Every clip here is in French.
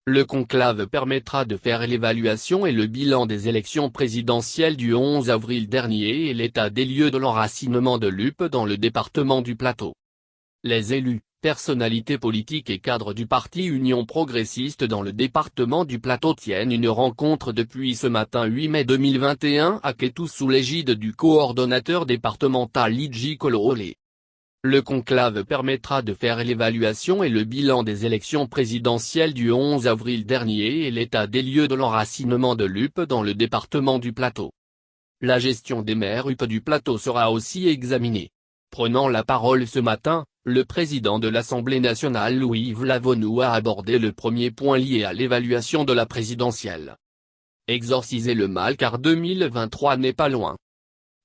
Le conclave permettra de faire l'évaluation et le bilan des élections présidentielles du 11 avril dernier et l'état des lieux de l'enracinement de l'UP dans le département du Plateau. Les élus, personnalités politiques et cadres du parti Union progressiste dans le département du Plateau tiennent une rencontre depuis ce matin 8 mai 2021 à Kétou sous l'égide du coordonnateur départemental Lidji Kolorolé. Le conclave permettra de faire l'évaluation et le bilan des élections présidentielles du 11 avril dernier et l'état des lieux de l'enracinement de l'UP dans le département du Plateau. La gestion des maires UP du Plateau sera aussi examinée. Prenant la parole ce matin, le président de l'Assemblée nationale Louis-Yves Lavonnou a abordé le premier point lié à l'évaluation de la présidentielle. Exorciser le mal car 2023 n'est pas loin.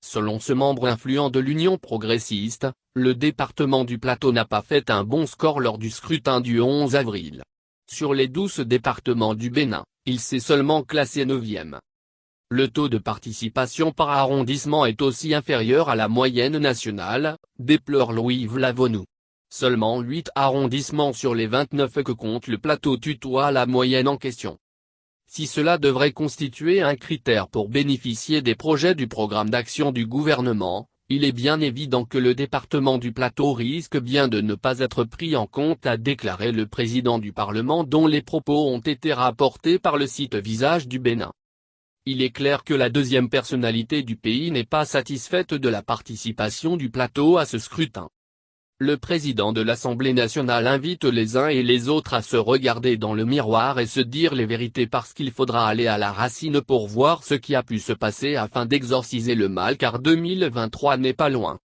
Selon ce membre influent de l'Union progressiste, le département du Plateau n'a pas fait un bon score lors du scrutin du 11 avril. Sur les 12 départements du Bénin, il s'est seulement classé 9e. Le taux de participation par arrondissement est aussi inférieur à la moyenne nationale, déplore Louis-Yves Lavonnou. Seulement 8 arrondissements sur les 29 que compte le Plateau tutoient la moyenne en question. Si cela devrait constituer un critère pour bénéficier des projets du programme d'action du gouvernement, il est bien évident que le département du Plateau risque bien de ne pas être pris en compte, a déclaré le président du Parlement dont les propos ont été rapportés par le site Visage du Bénin. Il est clair que la deuxième personnalité du pays n'est pas satisfaite de la participation du Plateau à ce scrutin. Le président de l'Assemblée nationale invite les uns et les autres à se regarder dans le miroir et se dire les vérités parce qu'il faudra aller à la racine pour voir ce qui a pu se passer afin d'exorciser le mal car 2023 n'est pas loin.